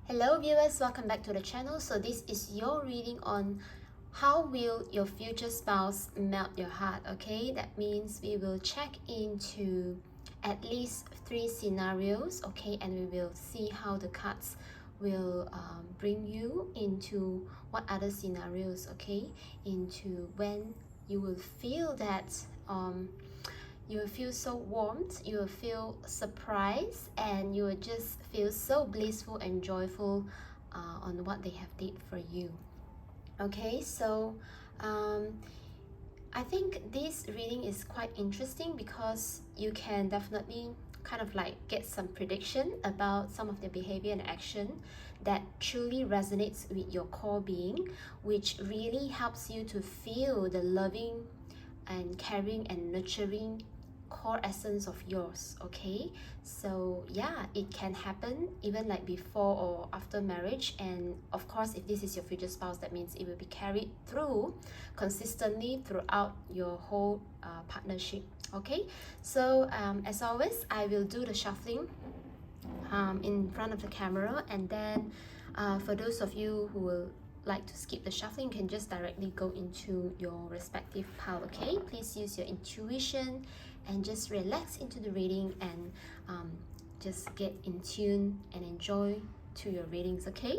Hello viewers, welcome back to the channel. So this is your reading on how will your future spouse melt your heart. Okay, that means we will check into at least 3 scenarios, okay, and we will see how the cards will bring you into what other scenarios, okay, into when you will feel that you will feel so warmed, you will feel surprised, and you will just feel so blissful and joyful on what they have did for you. Okay, so I think this reading is quite interesting because you can definitely kind of like get some prediction about some of their behavior and action that truly resonates with your core being, which really helps you to feel the loving and caring and nurturing core essence of yours. Okay, so yeah, it can happen even like before or after marriage, and of course if this is your future spouse, that means it will be carried through consistently throughout your whole partnership. Okay, so as always, I will do the shuffling in front of the camera, and then for those of you who will like to skip the shuffling, you can just directly go into your respective pile. Okay, please use your intuition and just relax into the reading and just get in tune and enjoy to your readings. Okay,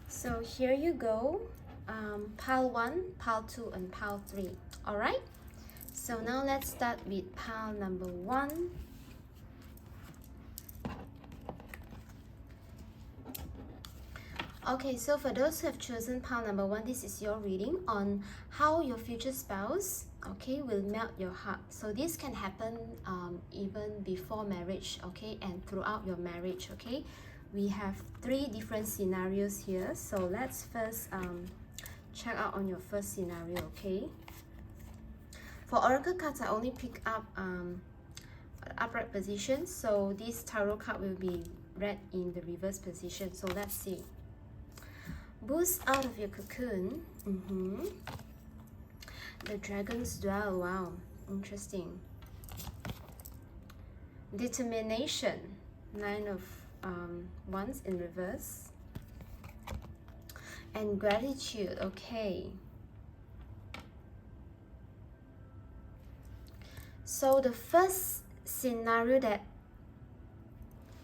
so here you go, pile 1, pile 2, and pile 3. All right, so now let's start with pile number 1. Okay, so for those who have chosen pile number 1, this is your reading on how your future spouse, okay, will melt your heart. So this can happen even before marriage, okay, and throughout your marriage. Okay, we have 3 different scenarios here, so let's first check out on your first scenario. Okay, for oracle cards, I only pick up upright position, so this tarot card will be read in the reverse position. So let's see. Boost out of your cocoon. The dragon's dwell. Wow, interesting. Determination. 9 of Wands in reverse. And gratitude. Okay. So the first scenario that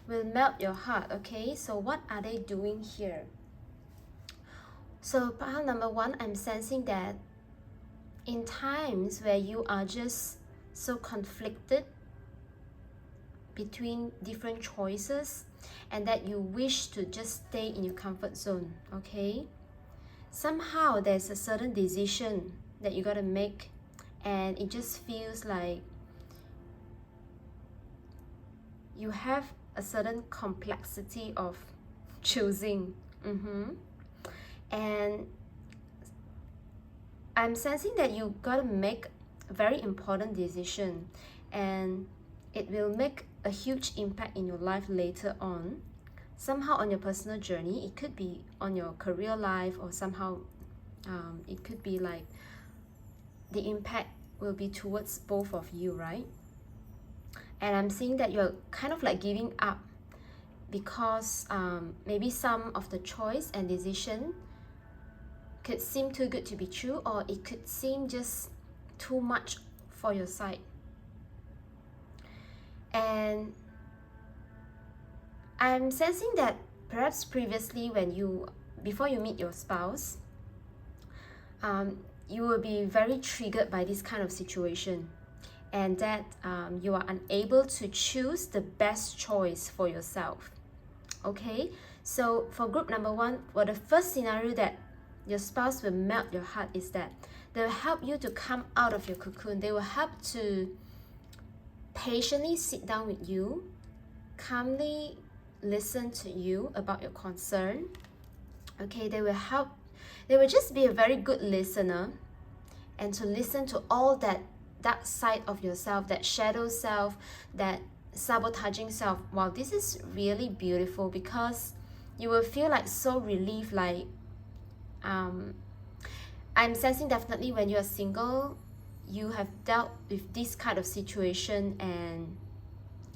will melt your heart. Okay, so what are they doing here? So pile number 1, I'm sensing that in times where you are just so conflicted between different choices and that you wish to just stay in your comfort zone, okay? Somehow there's a certain decision that you gotta make, and it just feels like you have a certain complexity of choosing. And I'm sensing that you gotta make a very important decision, and it will make a huge impact in your life later on. Somehow on your personal journey, it could be on your career life, or somehow it could be like the impact will be towards both of you, right? And I'm seeing that you're kind of like giving up because maybe some of the choice and decision could seem too good to be true, or it could seem just too much for your side. And I'm sensing that perhaps previously before you meet your spouse, you will be very triggered by this kind of situation, and that you are unable to choose the best choice for yourself. Okay, so for group number 1, for the first scenario that your spouse will melt your heart is that they will help you to come out of your cocoon. They will help to patiently sit down with you, calmly listen to you about your concern. Okay, they will just be a very good listener, and to listen to all that dark side of yourself, that shadow self, that sabotaging self. Wow, this is really beautiful, because you will feel like so relieved, like I'm sensing definitely when you're single, you have dealt with this kind of situation, and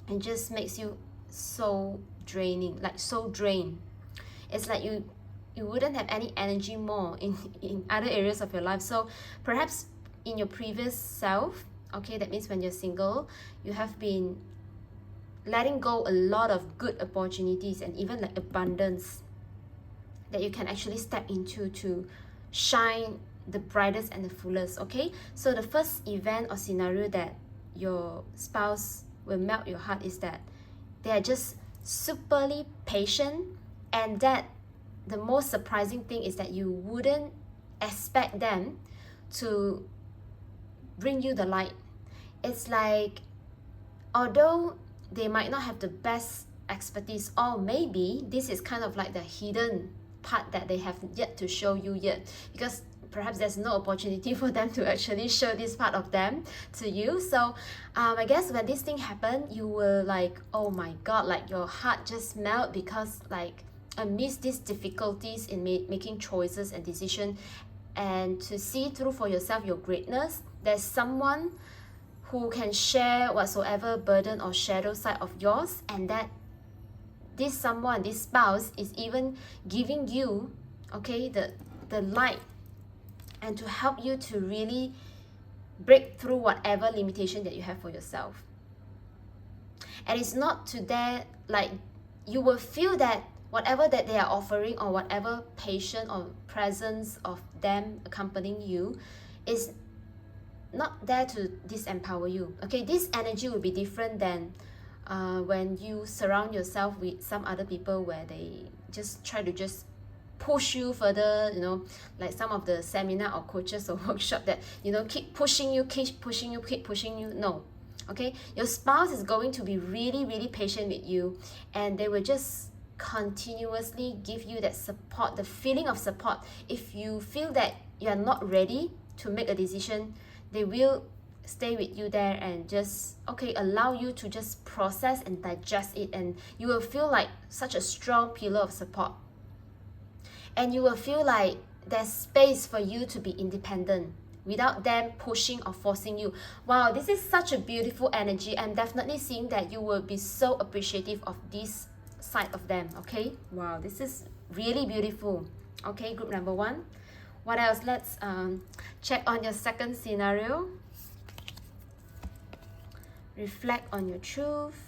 it just makes you so draining, like so drained. It's like you wouldn't have any energy more in other areas of your life. So perhaps in your previous self, okay, that means when you're single, you have been letting go a lot of good opportunities and even like abundance that you can actually step into to shine the brightest and the fullest. Okay, so the first event or scenario that your spouse will melt your heart is that they are just superly patient, and that the most surprising thing is that you wouldn't expect them to bring you the light. It's like, although they might not have the best expertise, or maybe this is kind of like the hidden part that they have yet to show you yet, because perhaps there's no opportunity for them to actually show this part of them to you. So I guess when this thing happened, you were like, oh my god, like your heart just melt, because like amidst these difficulties in making choices and decisions, and to see through for yourself your greatness, there's someone who can share whatsoever burden or shadow side of yours, and that this someone, this spouse, is even giving you, okay, the light, and to help you to really break through whatever limitation that you have for yourself. And it's not to there, like you will feel that whatever that they are offering, or whatever patient or presence of them accompanying you, is not there to disempower you. Okay, this energy will be different than when you surround yourself with some other people where they just try to just push you further, you know, like some of the seminar or coaches or workshop that, you know, keep pushing you. No, okay, your spouse is going to be really, really patient with you, and they will just continuously give you that support, the feeling of support. If you feel that you are not ready to make a decision, they will stay with you there and just, okay, allow you to just process and digest it, and you will feel like such a strong pillar of support. and you will feel like there's space for you to be independent without them pushing or forcing you. Wow, this is such a beautiful energy. I'm definitely seeing that you will be so appreciative of this side of them, okay? Wow, this is really beautiful. Okay, group number 1. What else? Let's check on your second scenario. Reflect on your truth.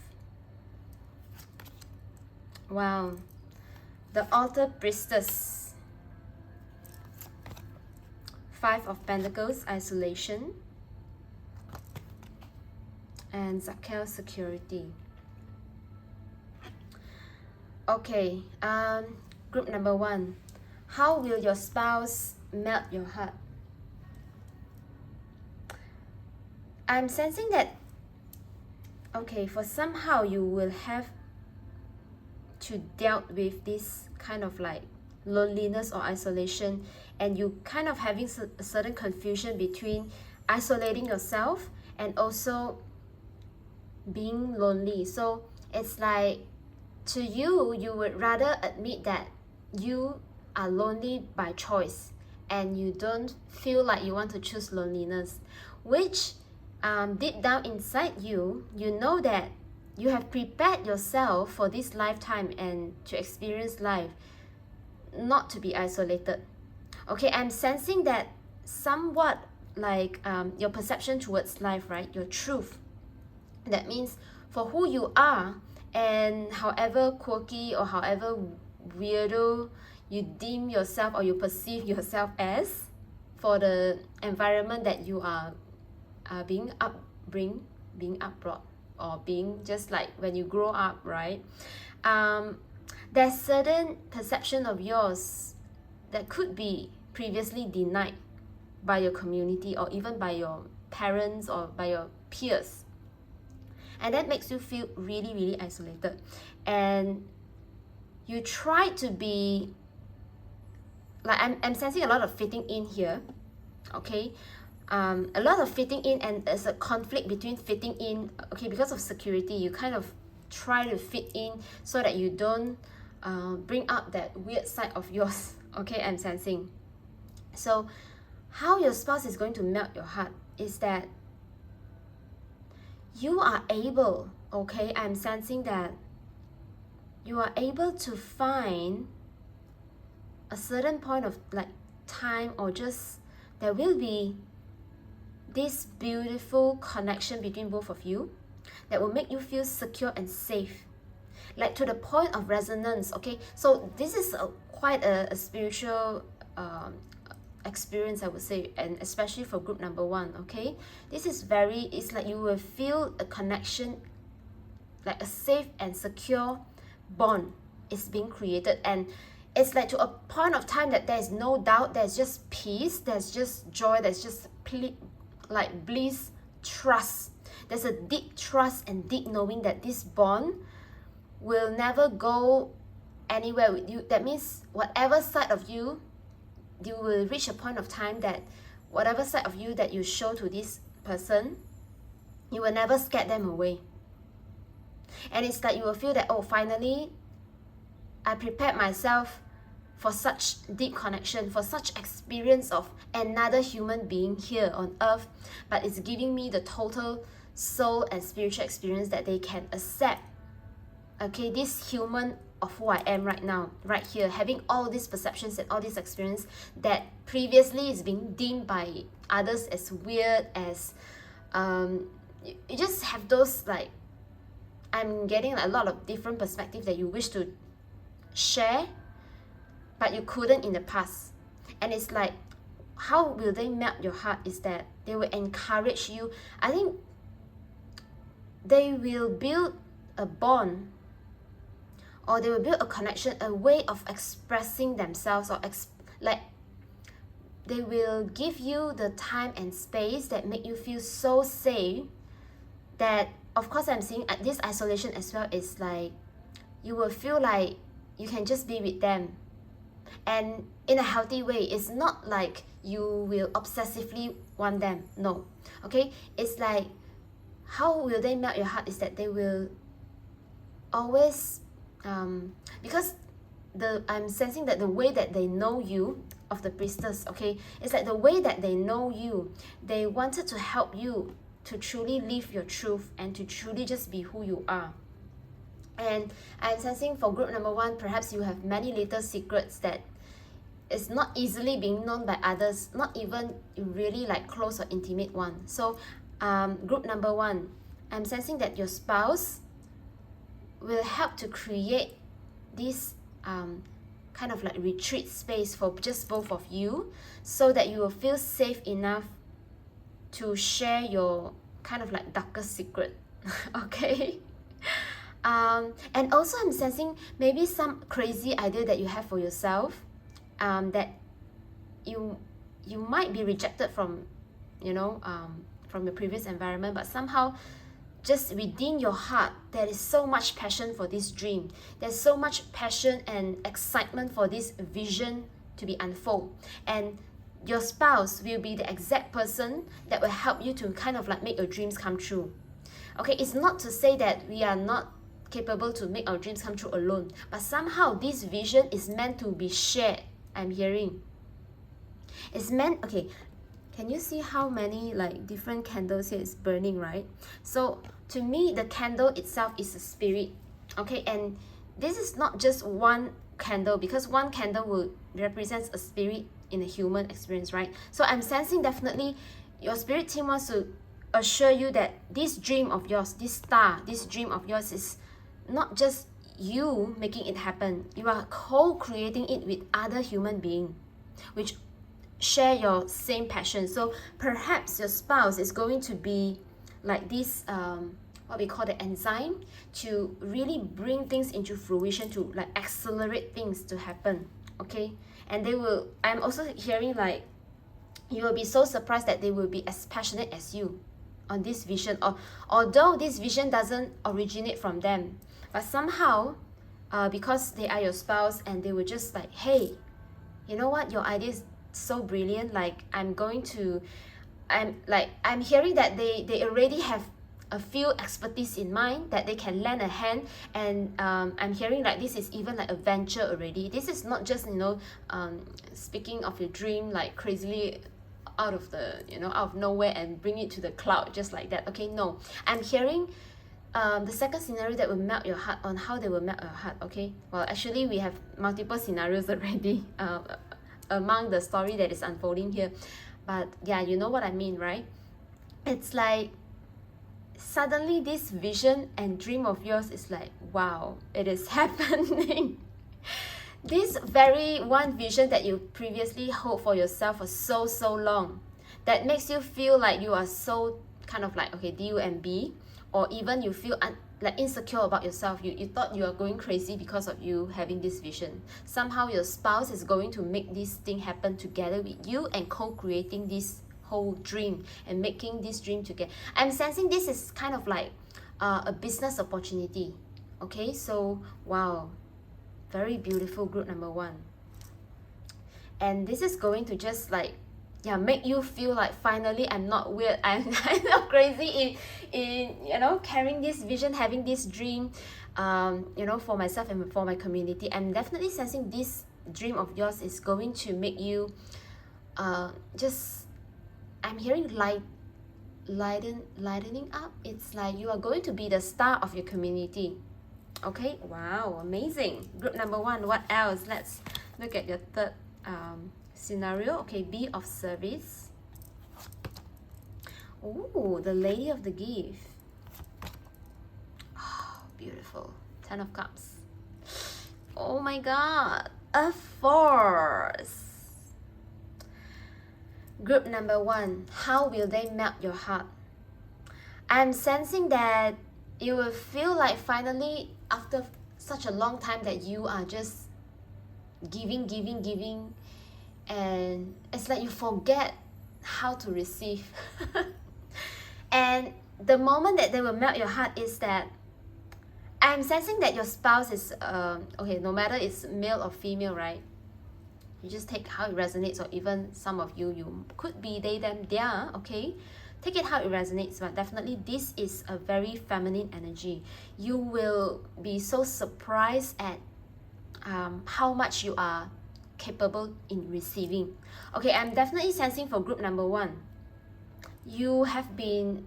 Wow, the Altar Priestess. 5 of Pentacles, isolation. And Zakel, security. Okay, group number 1. How will your spouse melt your heart? I'm sensing that, okay, for somehow you will have to deal with this kind of like loneliness or isolation, and you kind of having a certain confusion between isolating yourself and also being lonely. So it's like, to you, you would rather admit that you are lonely by choice and you don't feel like you want to choose loneliness, which deep down inside you, you know that you have prepared yourself for this lifetime and to experience life, not to be isolated. Okay, I'm sensing that somewhat like your perception towards life, right? Your truth. That means for who you are, and however quirky or however weirdo you deem yourself or you perceive yourself as, for the environment that you are being brought, or being just like when you grow up, right? There's certain perception of yours that could be previously denied by your community or even by your parents or by your peers. And that makes you feel really, really isolated. And you try to be, like, I'm sensing a lot of fitting in here, okay? A lot of fitting in, and there's a conflict between fitting in, okay, because of security, you kind of try to fit in so that you don't bring up that weird side of yours, okay, I'm sensing. So how your spouse is going to melt your heart is that you are able, okay, I'm sensing that you are able to find a certain point of like time, or just there will be this beautiful connection between both of you that will make you feel secure and safe, like to the point of resonance, okay? So this is quite a spiritual experience, I would say, and especially for group number 1, okay? This is very, it's like you will feel a connection, like a safe and secure bond is being created, and it's like to a point of time that there's no doubt, there's just peace, there's just joy, there's just like bliss, trust. There's a deep trust and deep knowing that this bond will never go anywhere with you. That means whatever side of you, you will reach a point of time that whatever side of you that you show to this person, you will never scare them away. And it's like you will feel that, oh, finally I prepared myself for such deep connection, for such experience of another human being here on earth, but it's giving me the total soul and spiritual experience that they can accept, okay, this human of who I am right now, right here, having all these perceptions and all this experience that previously is being deemed by others as weird, as you just have those, like, I'm getting a lot of different perspectives that you wish to share but you couldn't in the past. And it's like, how will they melt your heart is that they will encourage you. I think they will build a bond, or they will build a connection, a way of expressing themselves, or like they will give you the time and space that make you feel so safe that, of course, I'm seeing this isolation as well is like you will feel like you can just be with them, and in a healthy way. It's not like you will obsessively want them, no, okay? It's like, how will they melt your heart is that they will always because I'm sensing that the way that they know you, of the priestess, okay, it's like the way that they know you, they wanted to help you to truly live your truth and to truly just be who you are. And I'm sensing for group number 1, perhaps you have many little secrets that is not easily being known by others, not even really like close or intimate one. So group number 1, I'm sensing that your spouse will help to create this kind of like retreat space for just both of you, so that you will feel safe enough to share your kind of like darkest secret. Okay. And also I'm sensing maybe some crazy idea that you have for yourself, that you might be rejected from, you know, from your previous environment, but somehow just within your heart there is so much passion for this dream. There's so much passion and excitement for this vision to be unfold, and your spouse will be the exact person that will help you to kind of like make your dreams come true. Okay, it's not to say that we are not capable to make our dreams come true alone, but somehow this vision is meant to be shared. I'm hearing it's meant, okay, can you see how many like different candles here is burning, right? So to me, the candle itself is a spirit, okay, and this is not just one candle, because one candle will represents a spirit in a human experience, right? So I'm sensing definitely your spirit team wants to assure you that this dream of yours, this star, this dream of yours is not just you making it happen. You are co-creating it with other human beings which share your same passion. So perhaps your spouse is going to be like this what we call the enzyme to really bring things into fruition, to like accelerate things to happen. Okay, and they will, I'm also hearing like you will be so surprised that they will be as passionate as you on this vision, or although this vision doesn't originate from them, but somehow because they are your spouse, and they will just like, hey, you know what, your idea is so brilliant, like I'm hearing that they already have a few expertise in mind that they can lend a hand, and I'm hearing like this is even like a venture already. This is not just, you know, speaking of your dream like crazily out of the, you know, out of nowhere and bring it to the cloud just like that. Okay, no, I'm hearing the second scenario that will melt your heart, on how they will melt your heart. Okay, well actually we have multiple scenarios already among the story that is unfolding here, but yeah, you know what I mean, right? It's like suddenly this vision and dream of yours is like, wow, it is happening. This very one vision that you previously hold for yourself for so long, that makes you feel like you are so kind of like, okay, D, U, and B, or even you feel like insecure about yourself. You thought you are going crazy because of you having this vision. Somehow your spouse is going to make this thing happen together with you and co-creating this whole dream and making this dream together. I'm sensing this is kind of like a business opportunity. Okay, so wow, very beautiful group number 1. And this is going to just like, yeah, make you feel like finally I'm not weird, I'm not crazy in you know, carrying this vision, having this dream, you know, for myself and for my community. I'm definitely sensing this dream of yours is going to make you just, I'm hearing lightening up. It's like you are going to be the star of your community. Okay, wow, amazing. Group number 1, what else? Let's look at your third scenario. Okay, be of service. Oh, the Lady of the Gift. Oh, beautiful. 10 of Cups. Oh my God, a Force. Group number 1, how will they melt your heart? I'm sensing that you will feel like finally, after such a long time, that you are just giving, and it's like you forget how to receive. And the moment that they will melt your heart is that I'm sensing that your spouse is okay, no matter it's male or female, right? You just take how it resonates, or even some of you could be they, them, their, okay? Take it how it resonates, but definitely this is a very feminine energy. You will be so surprised at how much you are capable in receiving. Okay, I'm definitely sensing for group number 1, you have been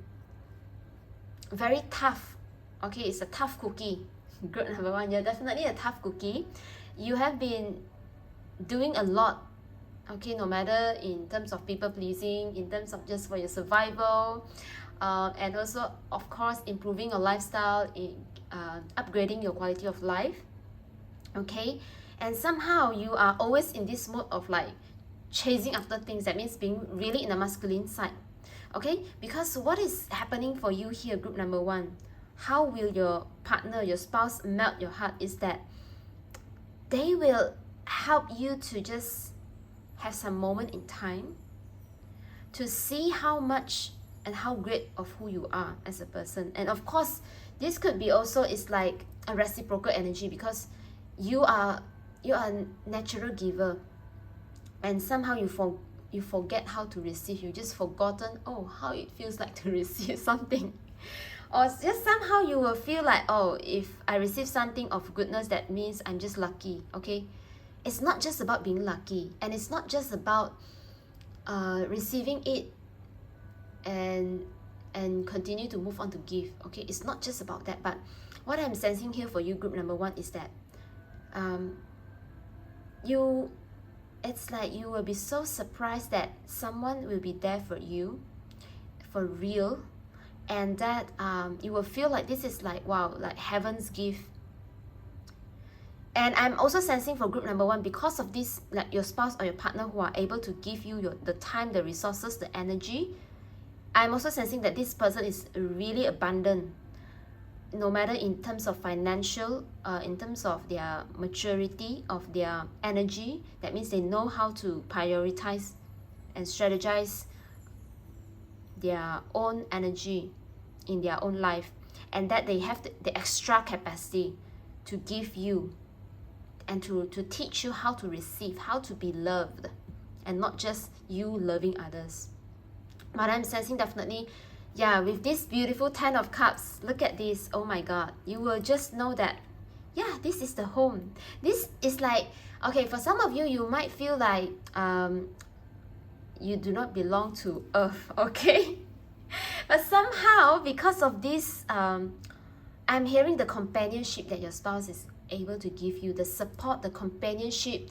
very tough. Okay, it's a tough cookie. Group number 1, you're definitely a tough cookie. You have been doing a lot, okay, no matter in terms of people pleasing, in terms of just for your survival, and also of course improving your lifestyle, upgrading your quality of life. Okay, and somehow you are always in this mode of like chasing after things. That means being really in the masculine side. Okay, because what is happening for you here, group number 1, how will your partner, your spouse melt your heart is that they will help you to just have some moment in time to see how much and how great of who you are as a person. And of course, this could be also is like a reciprocal energy, because you are a natural giver, and somehow you forget how to receive. You just forgotten how it feels like to receive something, or just somehow you will feel like, if I receive something of goodness, that means I'm just lucky. Okay, it's not just about being lucky, and it's not just about receiving it and continue to move on to give. Okay, it's not just about that. But what I'm sensing here for you, group number 1, is that it's like you will be so surprised that someone will be there for you for real, and that you will feel like this is like, wow, like heaven's gift. And I'm also sensing for group number 1, because of this, like your spouse or your partner who are able to give you the time, the resources, the energy, I'm also sensing that this person is really abundant, no matter in terms of financial, in terms of their maturity, of their energy. That means they know how to prioritize and strategize their own energy in their own life, and that they have the extra capacity to give you and to teach you how to receive, how to be loved, and not just you loving others. But I'm sensing definitely, yeah, with this beautiful 10 of Cups, look at this, oh my god, you will just know that, yeah, this is the home. This is like, okay, for some of you, you might feel like you do not belong to Earth, okay? But somehow, because of this, I'm hearing the companionship that your spouse is able to give you, the support, the companionship,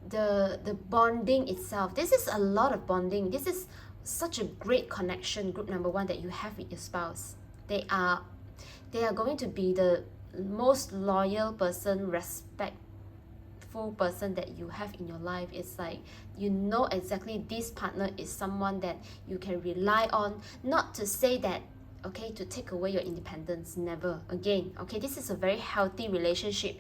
the bonding itself. This is a lot of bonding. This is such a great connection, group number 1, that you have with your spouse. They are going to be the most loyal person, respectful person that you have in your life. It's like you know exactly this partner is someone that you can rely on. Not to say that, okay, to take away your independence, never. Again, okay, this is a very healthy relationship,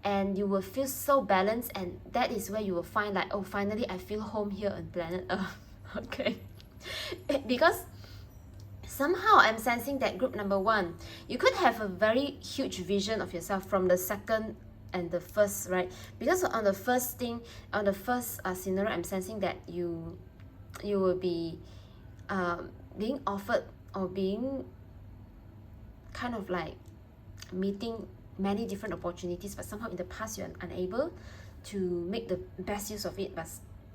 and you will feel so balanced, and that is where you will find like, oh, finally I feel home here on planet Earth. Okay, because somehow I'm sensing that group number 1, you could have a very huge vision of yourself from the second and the first, right? Because on the first scenario, I'm sensing that you will be being offered, or being kind of like meeting many different opportunities, but somehow in the past you're unable to make the best use of it. But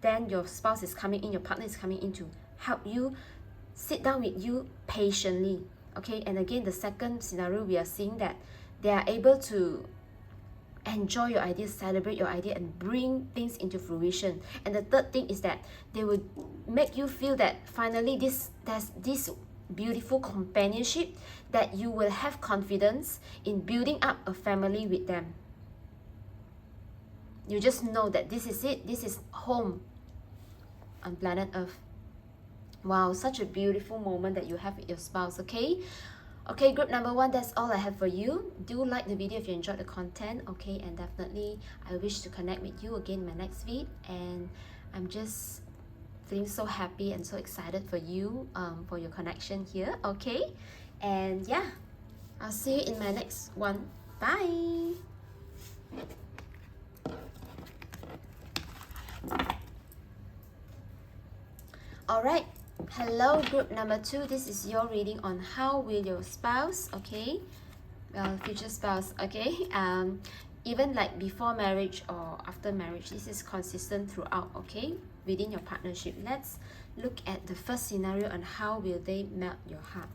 then your spouse is coming in, your partner is coming in to help you, sit down with you patiently. Okay, and again, the second scenario, we are seeing that they are able to enjoy your idea, celebrate your idea, and bring things into fruition. And the third thing is that they will make you feel that finally there's this beautiful companionship, that you will have confidence in building up a family with them. You just know that this is it, this is home on planet Earth. Wow, such a beautiful moment that you have with your spouse. Okay, group number 1, that's all I have for you. Do like the video if you enjoyed the content. Okay, and definitely I wish to connect with you again in my next vid, and I'm just feeling so happy and so excited for you, for your connection here. Okay, and yeah, I'll see you in my next one. Bye. Alright, hello group number 2. This is your reading on how will your spouse, okay, well, future spouse, okay, even like before marriage or after marriage, this is consistent throughout, okay, within your partnership. Let's look at the first scenario on how will they melt your heart.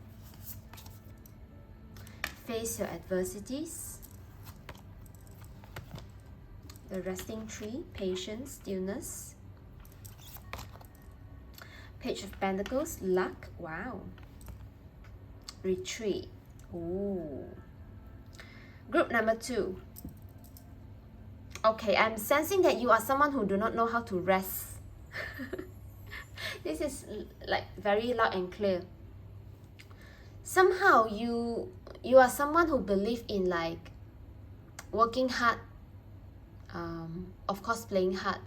Face your adversities. The resting tree, patience, stillness. Page of Pentacles, luck, wow. Retreat, ooh. Group number 2. Okay, I'm sensing that you are someone who do not know how to rest. This is like very loud and clear. Somehow you are someone who believe in like working hard, of course playing hard,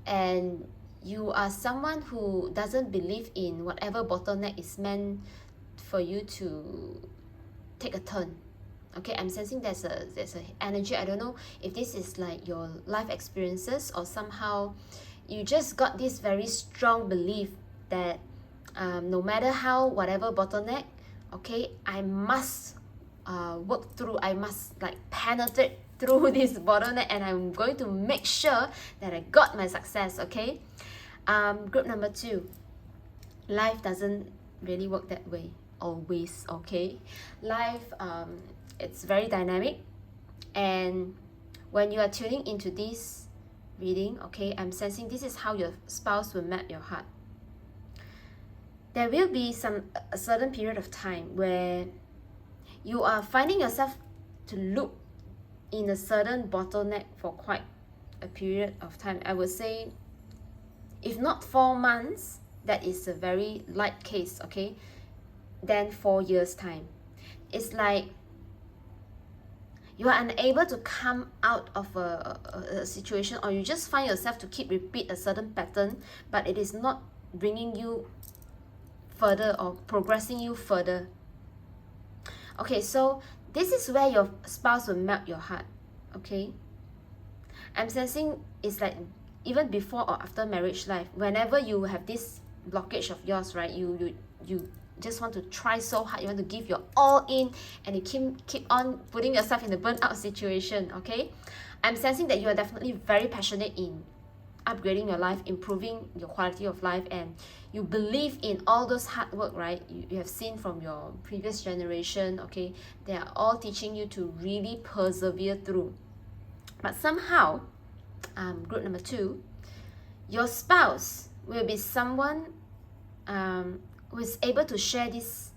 and you are someone who doesn't believe in whatever bottleneck is meant for you to take a turn. Okay, I'm sensing there's a energy. I don't know if this is like your life experiences, or somehow you just got this very strong belief that no matter how, whatever bottleneck, okay, I must work through, I must like penetrate through this bottleneck, and I'm going to make sure that I got my success, okay? Group number 2, life doesn't really work that way always, okay? Life, it's very dynamic, and when you are tuning into this reading, okay, I'm sensing this is how your spouse will map your heart. There will be a certain period of time where you are finding yourself to loop in a certain bottleneck for quite a period of time. I would say, if not 4 months, that is a very light case, okay? Then 4 years time. It's like you are unable to come out of a situation, or you just find yourself to keep repeat a certain pattern, but it is not bringing you further or progressing you further. Okay, so this is where your spouse will melt your heart, okay? I'm sensing it's like even before or after marriage life, whenever you have this blockage of yours, right, you just want to try so hard, you want to give your all in, and you keep on putting yourself in the burnout situation, okay? I'm sensing that you are definitely very passionate in upgrading your life, improving your quality of life, and you believe in all those hard work, right? You have seen from your previous generation, okay? They are all teaching you to really persevere through. But somehow, group number 2, your spouse will be someone who is able to share this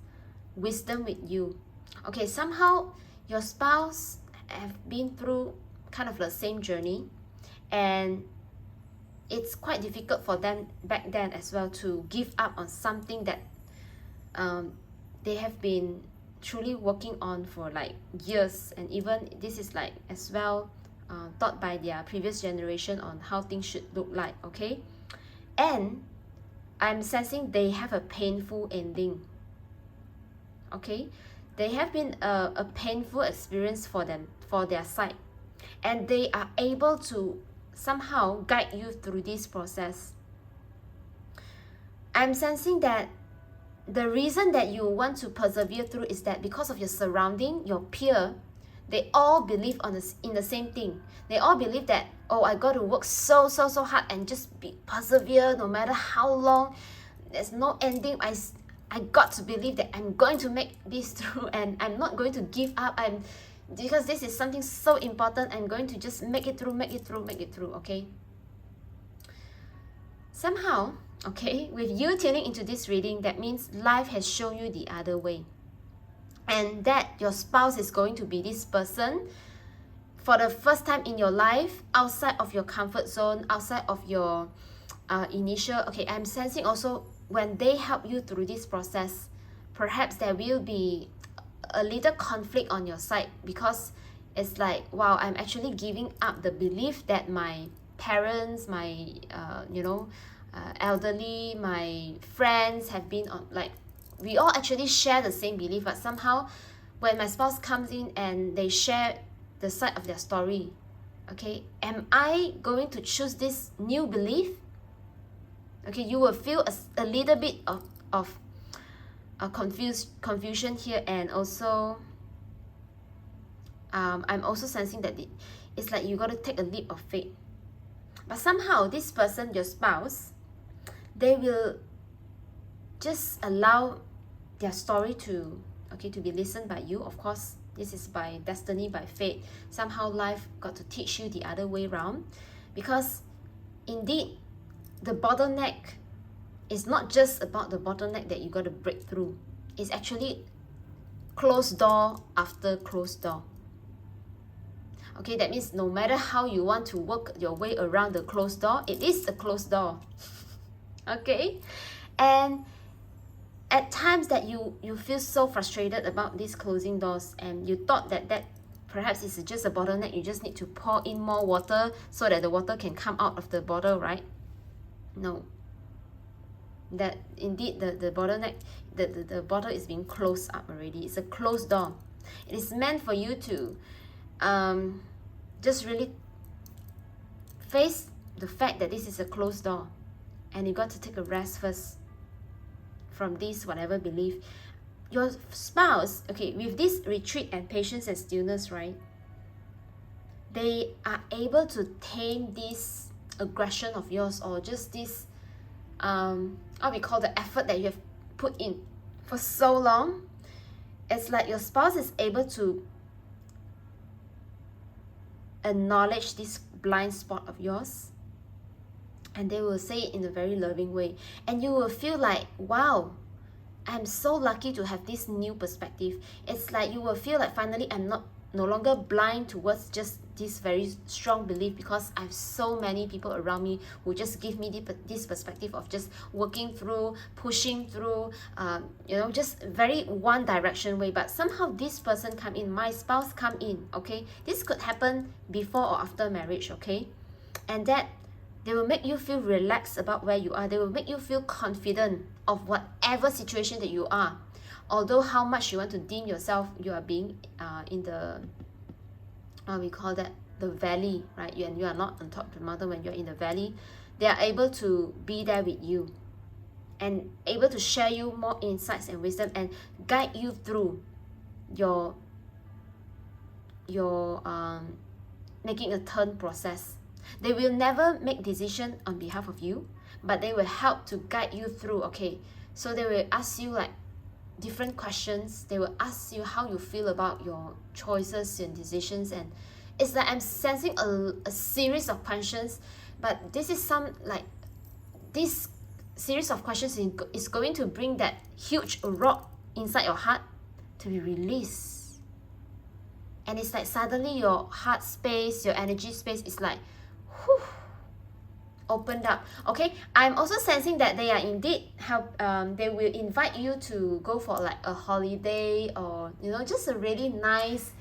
wisdom with you. Okay, somehow your spouse have been through kind of the same journey, and it's quite difficult for them back then as well to give up on something that they have been truly working on for like years, and even this is like as well taught by their previous generation on how things should look like, okay? And I'm sensing they have a painful ending, okay? They have been a painful experience for them, for their side, and they are able to somehow guide you through this process. I'm sensing that the reason that you want to persevere through is that because of your surrounding, your peer, they all believe in the same thing. They all believe that, oh, I got to work so hard and just persevere no matter how long. There's no ending. I got to believe that I'm going to make this through, and I'm not going to give up. Because this is something so important, I'm going to just make it through, okay? Somehow, okay, with you tuning into this reading, that means life has shown you the other way. And that your spouse is going to be this person for the first time in your life, outside of your comfort zone, outside of your initial, okay, I'm sensing also when they help you through this process, perhaps there will be a little conflict on your side, because it's like, wow, I'm actually giving up the belief that my parents, my elderly, my friends have been on, like, we all actually share the same belief, but somehow when my spouse comes in and they share the side of their story, okay, am I going to choose this new belief? Okay, you will feel a little bit of confusion here, and also I'm also sensing that it's like you got to take a leap of faith. But somehow this person, your spouse, they will just allow their story to be listened by you. Of course, this is by destiny, by fate. Somehow life got to teach you the other way around, because indeed the bottleneck is not just about the bottleneck that you got to break through. It's actually closed door after closed door. Okay, that means no matter how you want to work your way around the closed door, it is a closed door. Okay, and at times that you feel so frustrated about these closing doors, and you thought that perhaps it's just a bottleneck, you just need to pour in more water so that the water can come out of the bottle, right? No, that indeed the bottleneck, the bottle is being closed up already. It's a closed door. It is meant for you to just really face the fact that this is a closed door, and you got to take a rest first from this whatever belief. Your spouse, okay, with this retreat and patience and stillness, right, they are able to tame this aggression of yours, or just this what we call the effort that you have put in for so long. It's like your spouse is able to acknowledge this blind spot of yours, and they will say it in a very loving way, and you will feel like, wow, I'm so lucky to have this new perspective. It's like you will feel like finally I'm no longer blind towards just this very strong belief, because I have so many people around me who just give me this perspective of just working through, pushing through, just very one direction way. But somehow this person come in, my spouse come in, okay? This could happen before or after marriage, okay? And that they will make you feel relaxed about where you are. They will make you feel confident of whatever situation that you are. Although how much you want to deem yourself, you are being in the, we call that the valley, right? You are not on top of the mountain. When you're in the valley, they are able to be there with you and able to share you more insights and wisdom and guide you through your making a turn process. They will never make decision on behalf of you, but they will help to guide you through. Okay, so they will ask you like different questions. They will ask you how you feel about your choices and decisions, and it's like I'm sensing a series of questions. But this is this series of questions is going to bring that huge rock inside your heart to be released. And it's like suddenly your heart space, your energy space is like opened up. Okay, I'm also sensing that they are indeed they will invite you to go for like a holiday, or just a really nice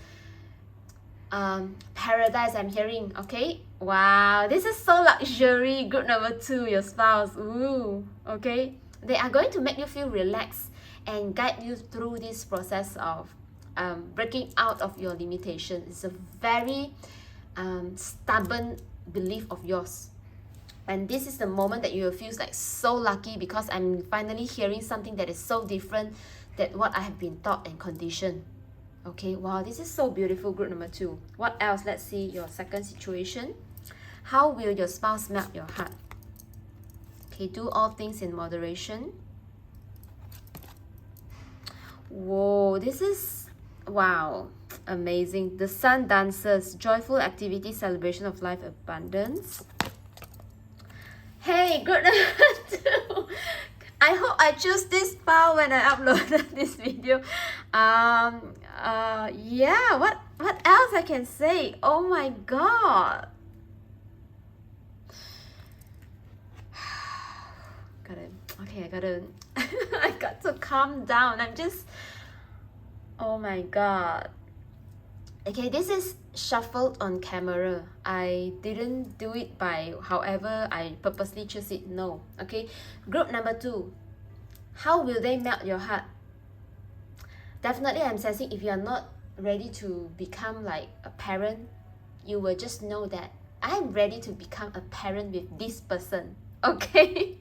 paradise, I'm hearing. Okay, wow, this is so luxury. Group number 2, your spouse. Ooh, okay, they are going to make you feel relaxed and guide you through this process of breaking out of your limitations. It's a very stubborn belief of yours, and this is the moment that you will feel like so lucky, because I'm finally hearing something that is so different than what I have been taught and conditioned. Okay, wow, this is so beautiful. Group number 2. What else? Let's see your second situation. How will your spouse melt your heart? Okay, do all things in moderation. Whoa, this is, wow, amazing. The sun dances, joyful activity, celebration of life, abundance. Hey, group number 2. I hope I choose this file when I uploaded this video. Yeah, what else I can say? Oh my god. I got to calm down. I'm just, oh my god. Okay, this is shuffled on camera. I didn't do it by however I purposely choose it. No. Okay, group number 2. How will they melt your heart? Definitely, I'm sensing if you are not ready to become like a parent, you will just know that I'm ready to become a parent with this person. Okay.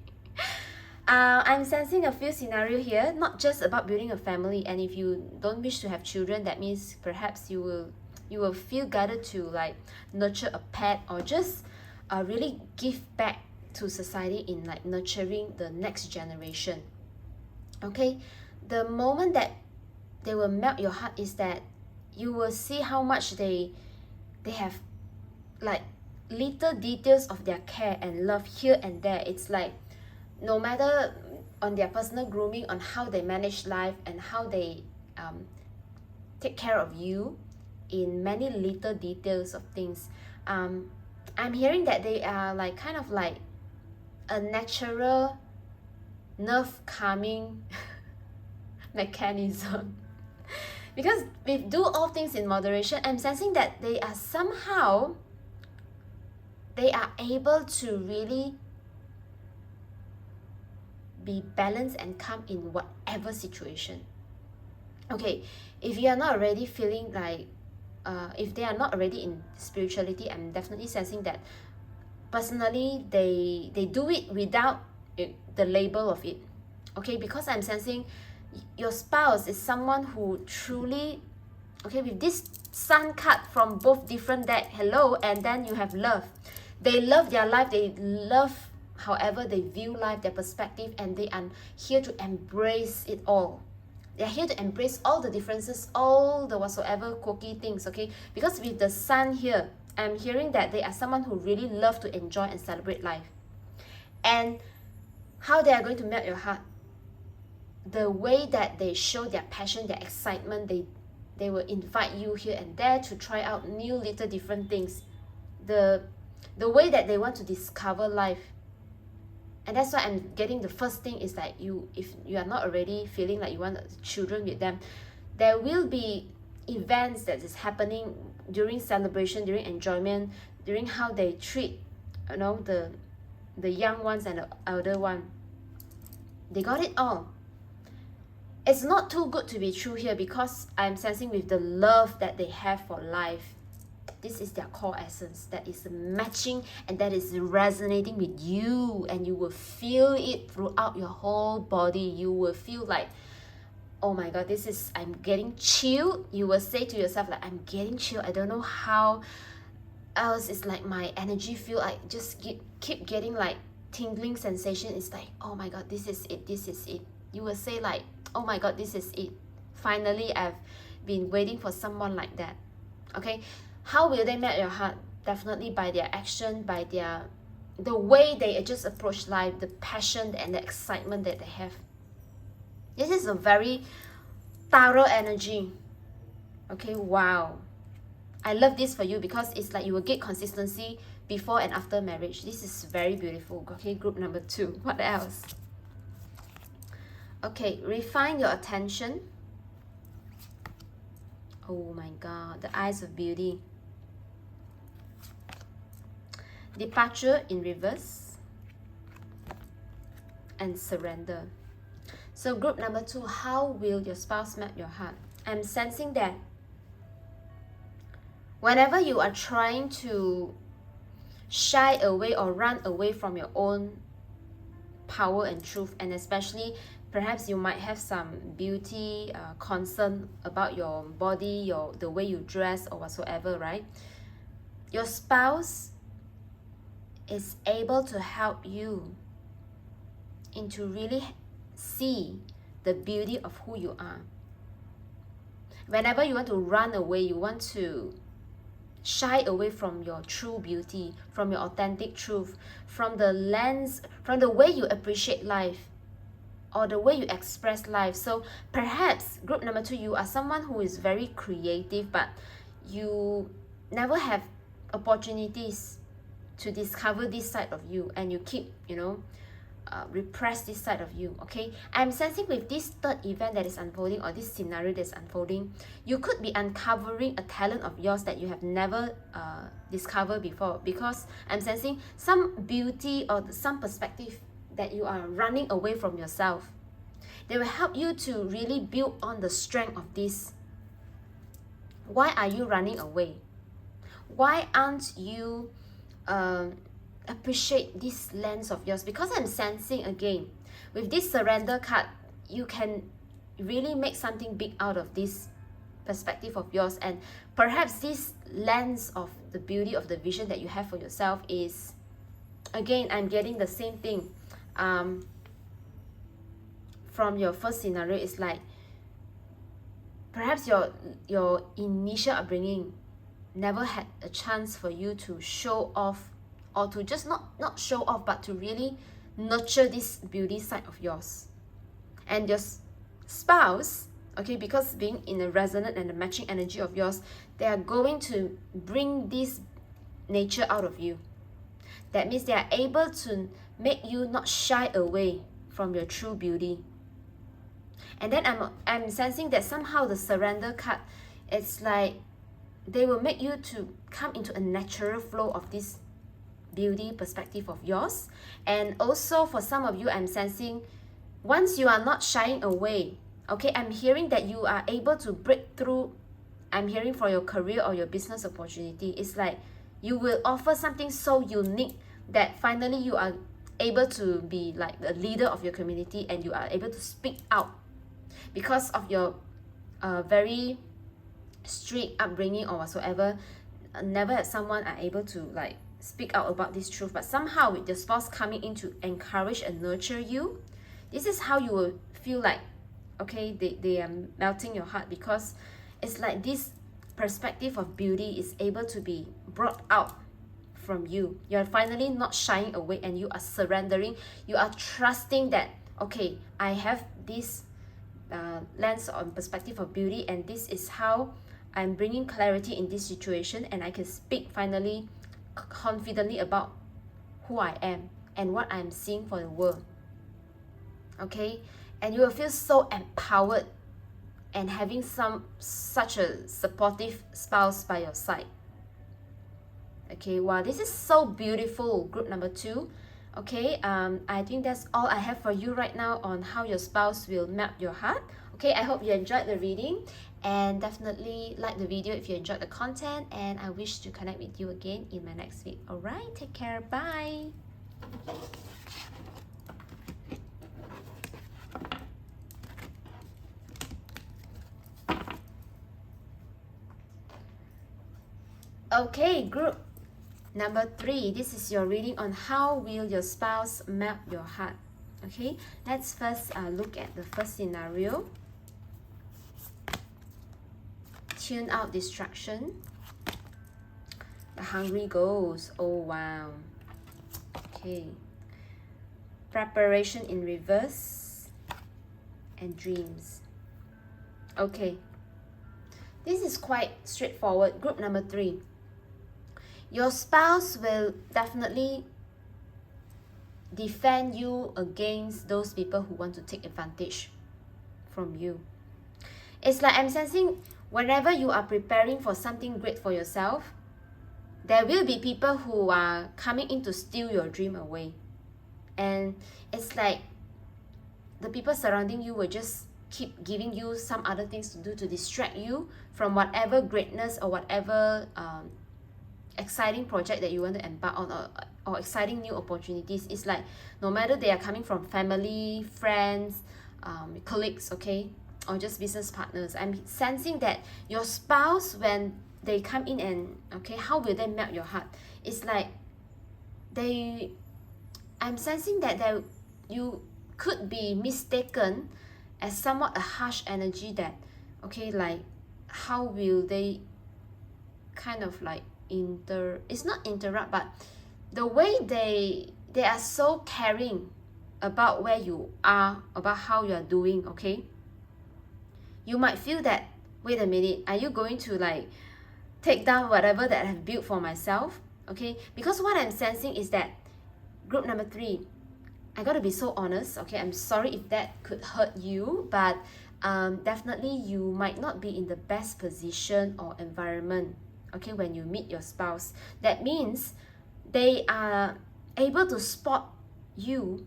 I'm sensing a few scenarios here, not just about building a family. And if you don't wish to have children, that means perhaps you will You will feel guided to like nurture a pet or just really give back to society in like nurturing the next generation. Okay, the moment that they will melt your heart is that you will see how much they have like little details of their care and love here and there. It's like no matter on their personal grooming, on how they manage life and how they take care of you in many little details of things. I'm hearing that they are like kind of like a natural nerve calming mechanism. Because we do all things in moderation, I'm sensing that they are somehow, they are able to really be balanced and calm in whatever situation. Okay, if you are not already feeling like, if they are not already in spirituality, I'm definitely sensing that personally they do it without the label of it. Okay, because I'm sensing your spouse is someone who truly, okay, with this sun card from both different deck, hello, and then you have love. They love their life, they love however they view life, their perspective, and they are here to embrace it all. They're here to embrace all the differences, all the whatsoever quirky things, okay? Because with the sun here, I'm hearing that they are someone who really love to enjoy and celebrate life. And how they are going to melt your heart, the way that they show their passion, their excitement, they will invite you here and there to try out new little different things. The way that they want to discover life. And that's why I'm getting the first thing is that if you are not already feeling like you want children with them, there will be events that is happening during celebration, during enjoyment, during how they treat, you know, the young ones and the elder one. They got it all. It's not too good to be true here, because I'm sensing with the love that they have for life, this is their core essence that is matching and that is resonating with you, and you will feel it throughout your whole body. You will feel like, oh my god, this is, I'm getting chilled. You will say to yourself like, I'm getting chilled. I don't know how else. It's like my energy feel like just keep getting like tingling sensation. It's like, oh my god, this is it, this is it. You will say like, oh my god, this is it. Finally, I've been waiting for someone like that. Okay, how will they melt your heart? Definitely by their action, by the way they just approach life, the passion and the excitement that they have. This is a very thorough energy. Okay, wow. I love this for you because it's like you will get consistency before and after marriage. This is very beautiful. Okay, group number 2. What else? Okay, refine your attention. Oh my god, the eyes of beauty. Departure in reverse. And surrender. So group number 2, how will your spouse melt your heart? I'm sensing that whenever you are trying to shy away or run away from your own power and truth, and especially perhaps you might have some beauty concern about your body, the way you dress or whatsoever, right? Your spouse is able to help you into really see the beauty of who you are. Whenever you want to run away, you want to shy away from your true beauty, from your authentic truth, from the lens, from the way you appreciate life, or the way you express life. So perhaps group number 2, you are someone who is very creative, but you never have opportunities to discover this side of you, and you keep, repress this side of you. Okay, I'm sensing with this third event that is unfolding, or this scenario that is unfolding, you could be uncovering a talent of yours that you have never discovered before, because I'm sensing some beauty or some perspective that you are running away from yourself. They will help you to really build on the strength of this. Why are you running away? Why aren't you appreciate this lens of yours? Because I'm sensing again with this surrender card, you can really make something big out of this perspective of yours. And perhaps this lens of the beauty of the vision that you have for yourself is, again, I'm getting the same thing from your first scenario. Is like perhaps your initial upbringing never had a chance for you to show off, or to just not show off, but to really nurture this beauty side of yours. And your spouse, okay, because being in a resonant and a matching energy of yours, they are going to bring this nature out of you. That means they are able to make you not shy away from your true beauty. And then I'm sensing that somehow the surrender card, it's like they will make you to come into a natural flow of this beauty perspective of yours. And also for some of you, I'm sensing once you are not shying away, okay, I'm hearing that you are able to break through. I'm hearing for your career or your business opportunity. It's like you will offer something so unique that finally you are able to be like the leader of your community, and you are able to speak out because of your very strict upbringing or whatsoever. Never have someone are able to like speak out about this truth, but somehow with your spouse coming in to encourage and nurture you, this is how you will feel like, okay, they are melting your heart, because it's like this perspective of beauty is able to be brought out from you. You're finally not shying away, and you are surrendering. You are trusting that, okay, I have this lens on perspective of beauty, and this is how I'm bringing clarity in this situation, and I can speak finally confidently about who I am and what I'm seeing for the world. Okay, and you will feel so empowered and having such a supportive spouse by your side. Okay, wow, this is so beautiful, group number 2. Okay, I think that's all I have for you right now on how your spouse will melt your heart. Okay, I hope you enjoyed the reading, and definitely like the video if you enjoyed the content, and I wish to connect with you again in my next video. Alright, take care, bye. Okay, group number 3, this is your reading on how will your spouse melt your heart. Okay, let's first look at the first scenario. Tune out distraction. The hungry ghost. Oh wow. Okay. Preparation in reverse. And dreams. Okay. This is quite straightforward. Group number 3. Your spouse will definitely defend you against those people who want to take advantage from you. It's like I'm sensing whenever you are preparing for something great for yourself, there will be people who are coming in to steal your dream away. And it's like the people surrounding you will just keep giving you some other things to do to distract you from whatever greatness or whatever exciting project that you want to embark on, or exciting new opportunities. It's like no matter they are coming from family, friends, colleagues, okay, or just business partners, I'm sensing that your spouse, when they come in and, okay, how will they melt your heart? It's like I'm sensing that you could be mistaken as somewhat a harsh energy, that, okay, like how will they kind of like it's not interrupt, but the way they are so caring about where you are, about how you are doing, okay? You might feel that, wait a minute, are you going to like take down whatever that I have built for myself? Okay, because what I'm sensing is that group number 3, I gotta be so honest, okay, I'm sorry if that could hurt you, but definitely you might not be in the best position or environment, okay, when you meet your spouse. That means they are able to spot you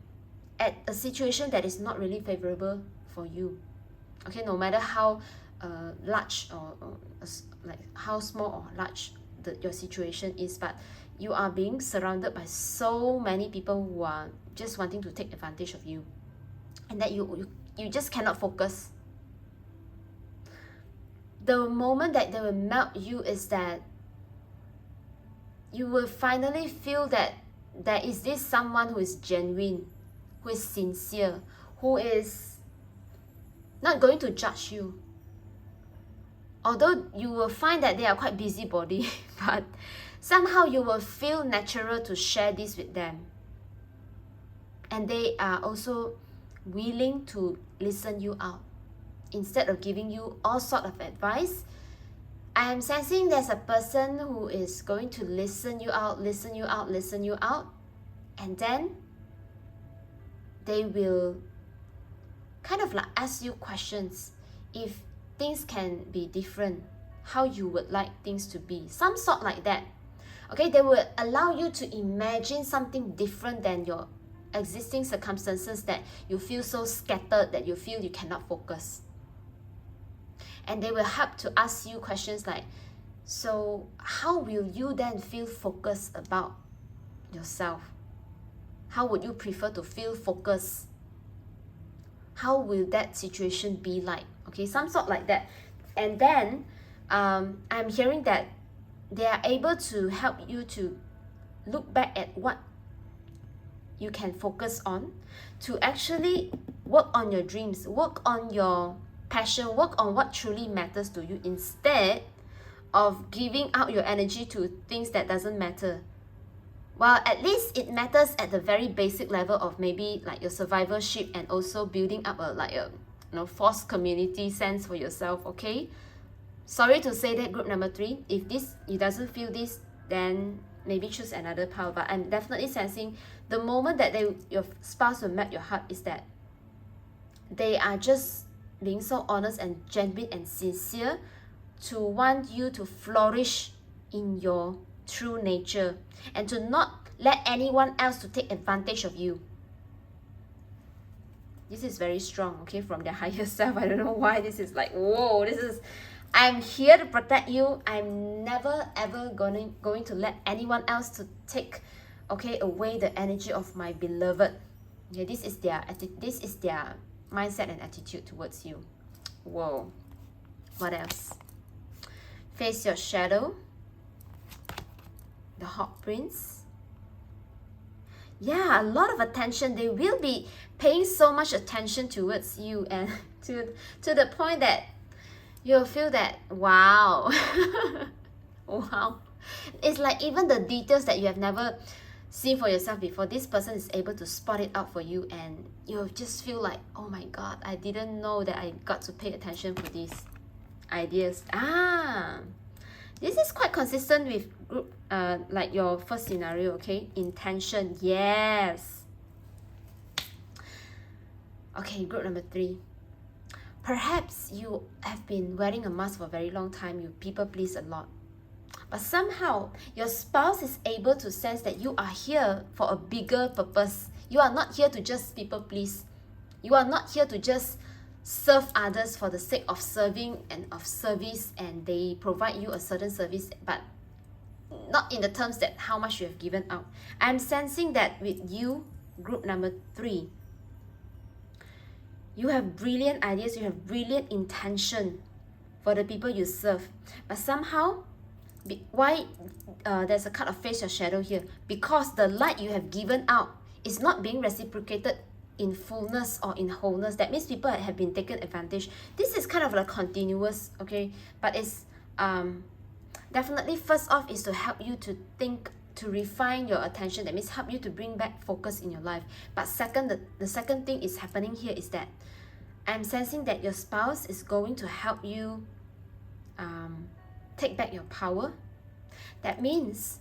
at a situation that is not really favorable for you. Okay, no matter how large or like how small or large your situation is, but you are being surrounded by so many people who are just wanting to take advantage of you, and that you just cannot focus. the moment that they will melt you is that you will finally feel that there is this someone who is genuine, who is sincere, who is not going to judge you. Although you will find that they are quite busybody, but somehow you will feel natural to share this with them. And they are also willing to listen you out. Instead of giving you all sort of advice, I am sensing there's a person who is going to listen you out, and then they will kind of like ask you questions if things can be different, how you would like things to be, some sort like that. Okay, they will allow you to imagine something different than your existing circumstances that you feel so scattered that you feel you cannot focus. And they will help to ask you questions like, so how will you then feel focused about yourself? How would you prefer to feel focused? How will that situation be like? Okay, some sort like that. And then I'm hearing that they are able to help you to look back at what you can focus on, to actually work on your dreams, work on your passion, work on what truly matters to you, instead of giving out your energy to things that doesn't matter. Well, at least it matters at the very basic level of maybe like your survivorship and also building up a false community sense for yourself. Okay, sorry to say that, group number 3, if you doesn't feel this, then maybe choose another path. But I'm definitely sensing the moment that your spouse will melt your heart is that they are just being so honest and genuine and sincere to want you to flourish in your true nature and to not let anyone else to take advantage of you. This is very strong, okay, from their higher self. I don't know why this is like, whoa, I'm here to protect you. I'm never ever going to let anyone else to take away the energy of my beloved. Okay, this is their mindset and attitude towards you. Whoa. What else? Face your shadow. The Hawk Prince. Yeah, a lot of attention. They will be paying so much attention towards you, and to the point that you'll feel that, wow. Wow. It's like even the details that you have never seen for yourself before, this person is able to spot it out for you, and you'll just feel like, oh my god, I didn't know that I got to pay attention for these ideas. This is quite consistent with group like your first scenario. Okay, intention. Yes. Okay, group number 3, perhaps you have been wearing a mask for a very long time. You people please a lot, but somehow your spouse is able to sense that you are here for a bigger purpose. You are not here to just people please. You are not here to just serve others for the sake of serving and of service, and they provide you a certain service, but not in the terms that how much you have given out. I'm sensing that with you, group number 3, you have brilliant ideas, you have brilliant intention for the people you serve, but somehow why there's a card of face your shadow here? Because the light you have given out is not being reciprocated in fullness or in wholeness. That means people have been taken advantage. This is kind of like continuous, okay, but it's definitely first off is to help you to think, to refine your attention. That means help you to bring back focus in your life. But second, the second thing is happening here is that I'm sensing that your spouse is going to help you take back your power. That means,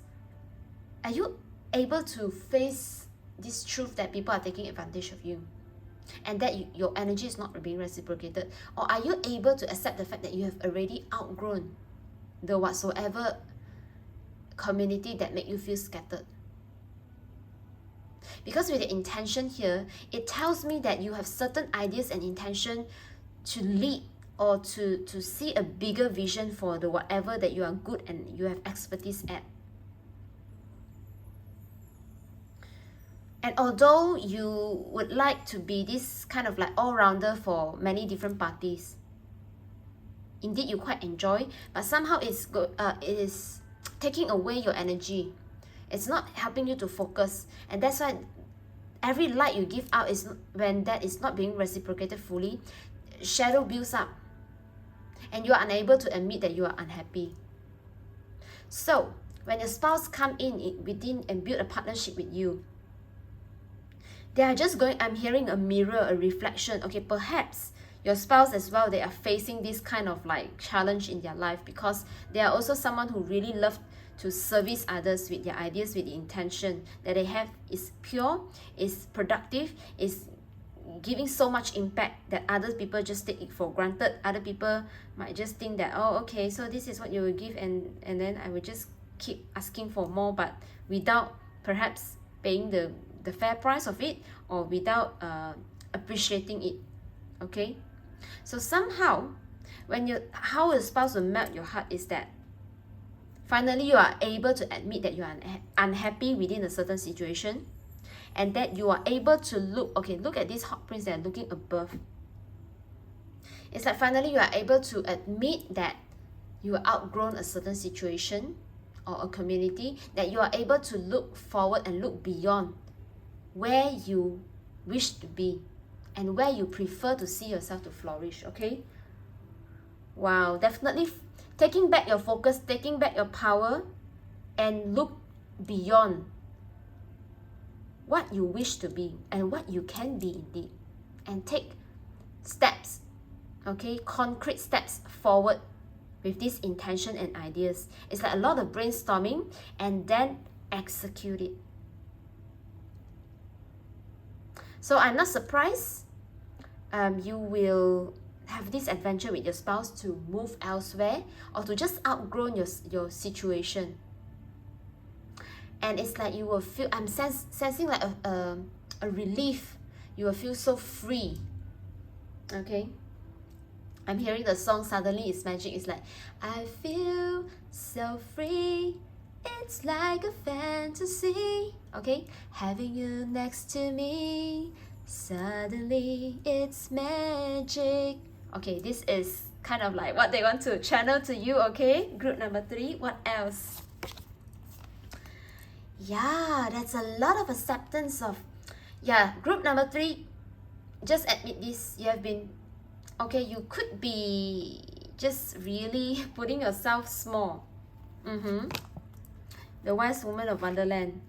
are you able to face this truth that people are taking advantage of you, and that your energy is not being reciprocated? Or are you able to accept the fact that you have already outgrown the whatsoever community that make you feel scattered? Because with the intention here, it tells me that you have certain ideas and intention to lead or to see a bigger vision for the whatever that you are good and you have expertise at. And although you would like to be this kind of like all-rounder for many different parties, indeed you quite enjoy, but somehow it is taking away your energy. It's not helping you to focus, and that's why every light you give out is when that is not being reciprocated fully, shadow builds up, and you are unable to admit that you are unhappy. So when your spouse come in within and build a partnership with you, they are just going, I'm hearing a mirror, a reflection. Okay, perhaps your spouse as well, they are facing this kind of like challenge in their life, because they are also someone who really love to service others with their ideas, with the intention that they have is pure, is productive, is giving so much impact that other people just take it for granted. Other people might just think that, oh, okay, so this is what you will give, and then I will just keep asking for more, but without perhaps paying the fair price of it, or without appreciating it. Okay, so somehow how a spouse will melt your heart is that finally you are able to admit that you are unhappy within a certain situation, and that you are able to look at this hot prince that are looking above. It's like finally you are able to admit that you are outgrown a certain situation or a community, that you are able to look forward and look beyond where you wish to be and where you prefer to see yourself to flourish. Okay, wow, definitely taking back your focus, taking back your power, and look beyond what you wish to be and what you can be indeed, and take steps, okay, concrete steps forward with this intention and ideas. It's like a lot of brainstorming and then execute it. So I'm not surprised you will have this adventure with your spouse to move elsewhere, or to just outgrow your situation. And it's like you will feel, I'm sensing like a relief. You will feel so free. Okay, I'm hearing the song Suddenly It's Magic. It's like, I feel so free, it's like a fantasy. Okay, having you next to me, suddenly it's magic. Okay, this is kind of like what they want to channel to you. Okay, group number 3, what else? Yeah, that's a lot of acceptance of, yeah, group number 3, just admit this. You have been, okay, you could be just really putting yourself small. The wise woman of Wonderland.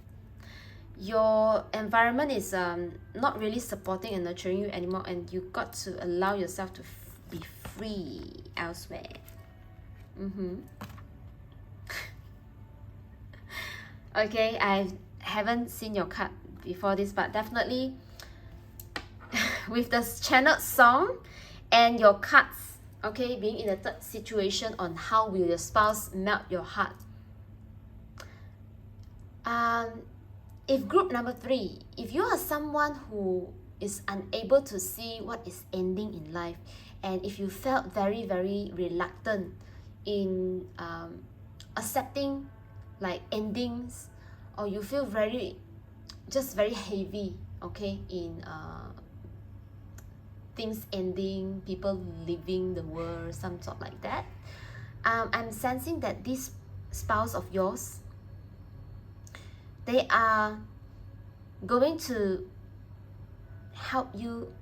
Your environment is not really supporting and nurturing you anymore, and you got to allow yourself to be free elsewhere. Okay, I haven't seen your card before this, but definitely with the channeled song and your cards, okay, being in a third situation on how will your spouse melt your heart. If group number 3, if you are someone who is unable to see what is ending in life, and if you felt very, very reluctant in accepting like endings, or you feel very heavy, okay, in things ending, people leaving the world, some sort like that, I'm sensing that this spouse of yours, they are going to help you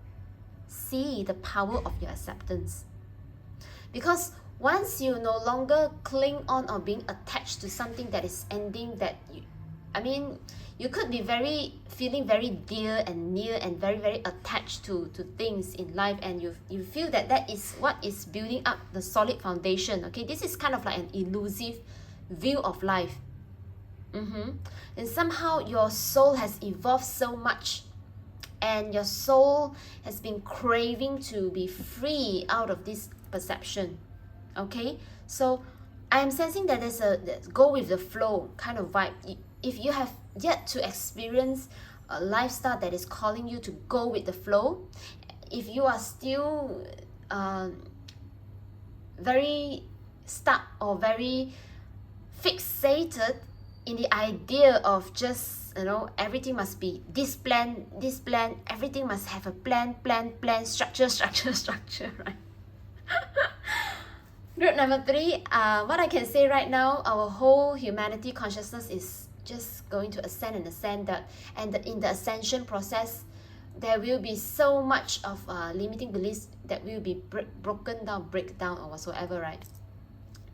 see the power of your acceptance. Because once you no longer cling on or being attached to something that is ending, that you could be feeling very dear and near and very, very attached to things in life, and you feel that is what is building up the solid foundation. Okay, this is kind of like an elusive view of life. And somehow your soul has evolved so much, and your soul has been craving to be free out of this perception. Okay, so I'm sensing that there's a go with the flow kind of vibe. If you have yet to experience a lifestyle that is calling you to go with the flow, if you are still very stuck or very fixated in the idea of just, everything must be this plan, everything must have a plan, structure, right? Group number 3, what I can say right now, our whole humanity consciousness is just going to ascend and ascend that, and in the ascension process, there will be so much of limiting beliefs that will be broken down, break down or whatsoever, right?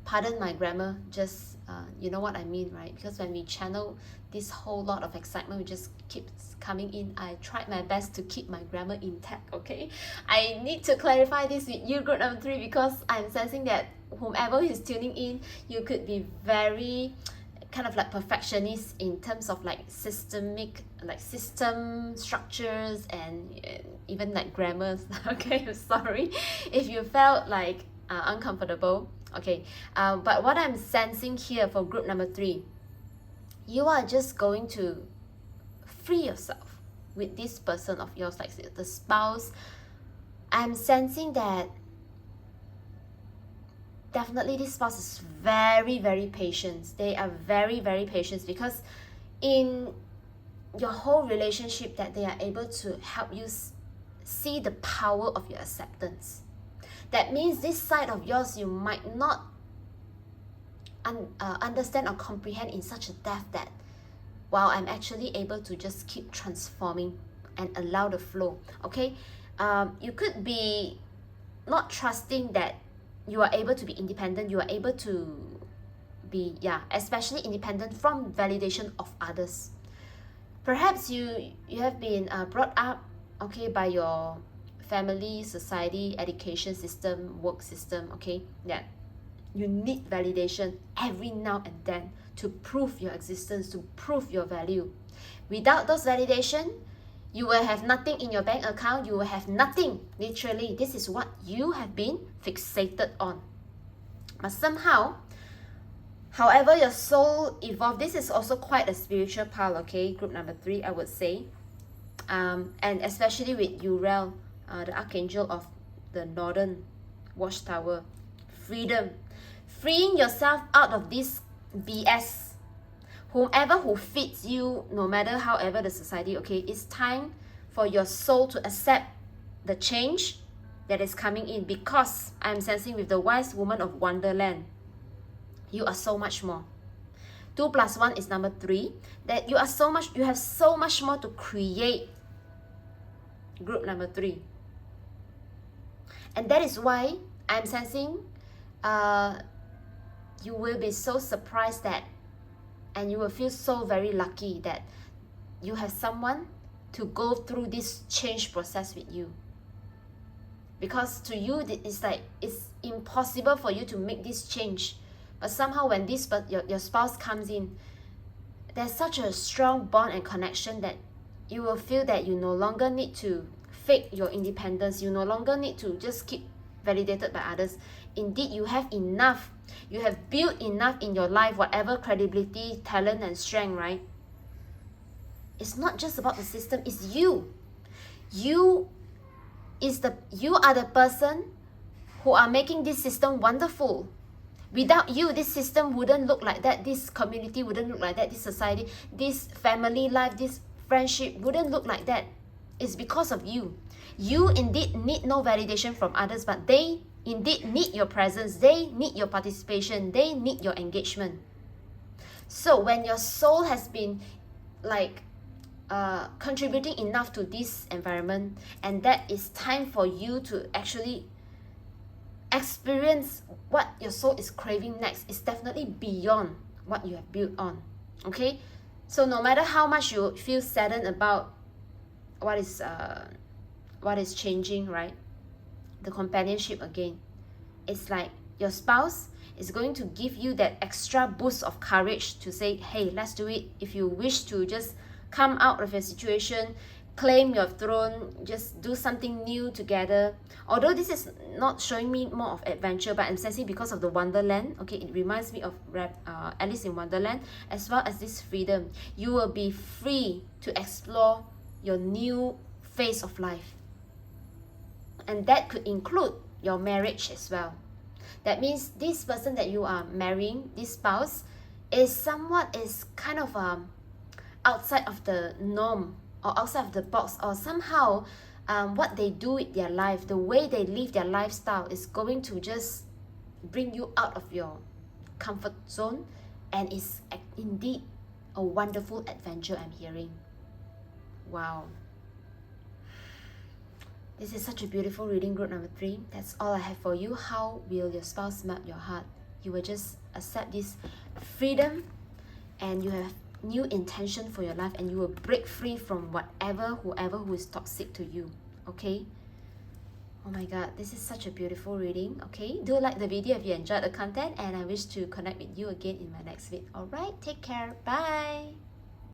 Pardon my grammar, just you know what I mean, right? Because when we channel this whole lot of excitement, we just keeps coming in. I tried my best to keep my grammar intact, okay? I need to clarify this with you, group number 3, because I'm sensing that whomever is tuning in, you could be very kind of like perfectionist in terms of like systemic, like system structures and even like grammars. Okay, I'm sorry if you felt like uncomfortable. Okay, but what I'm sensing here for group number 3, you are just going to free yourself with this person of yours, like the spouse. I'm sensing that definitely this spouse is very, very patient. They are very, very patient, because in your whole relationship that they are able to help you see the power of your acceptance. That means this side of yours you might not understand or comprehend in such a depth that, wow, I'm actually able to just keep transforming and allow the flow. Okay, you could be not trusting that you are able to be independent, you are able to be, especially independent from validation of others. Perhaps you have been brought up, okay, by your family, society, education system, work system, okay, that you need validation every now and then to prove your existence, to prove your value. Without those validation, you will have nothing in your bank account, you will have nothing, literally. This is what you have been fixated on. But somehow, however your soul evolved, this is also quite a spiritual path, okay, group number 3, I would say. And especially with I.Uriel, the Archangel of the Northern Watchtower. Freedom. Freeing yourself out of this BS. Whomever who fits you, no matter however the society, okay, it's time for your soul to accept the change that is coming in, because I'm sensing with the wise woman of Wonderland, you are so much more. 2 + 1 is number 3, that you have so much more to create, group number 3. And that is why I'm sensing you will be so surprised that, and you will feel so very lucky that you have someone to go through this change process with you. Because to you, it's like it's impossible for you to make this change. But somehow when this your spouse comes in, there's such a strong bond and connection that you will feel that you no longer need to fake your independence. You no longer need to just keep validated by others. Indeed, you have enough. You have built enough in your life, whatever credibility, talent, and strength, right? It's not just about the system, it's you. You are the person who are making this system wonderful. Without you, this system wouldn't look like that, this community wouldn't look like that, this society, this family life, this friendship wouldn't look like that. It's because of you. You indeed need no validation from others, but they indeed need your presence, they need your participation, they need your engagement. So when your soul has been like contributing enough to this environment, and that is time for you to actually experience what your soul is craving next, is definitely beyond what you have built on. Okay, so no matter how much you feel saddened about what is changing, right? The companionship again, it's like your spouse is going to give you that extra boost of courage to say, hey, let's do it. If you wish to just come out of a situation, claim your throne, just do something new together. Although this is not showing me more of adventure, but I'm sensing because of the Wonderland, okay, it reminds me of Alice in Wonderland, as well as this freedom. You will be free to explore your new phase of life. And that could include your marriage as well. That means this person that you are marrying, this spouse, is kind of outside of the norm, or outside of the box, or somehow what they do with their life, the way they live their lifestyle is going to just bring you out of your comfort zone, and it's indeed a wonderful adventure I'm hearing. Wow. This is such a beautiful reading, group number 3. That's all I have for you. How will your spouse melt your heart? You will just accept this freedom, and you have new intention for your life, and you will break free from whoever who is toxic to you. Okay? Oh my god, this is such a beautiful reading. Okay, do like the video if you enjoyed the content, and I wish to connect with you again in my next video. Alright, take care. Bye.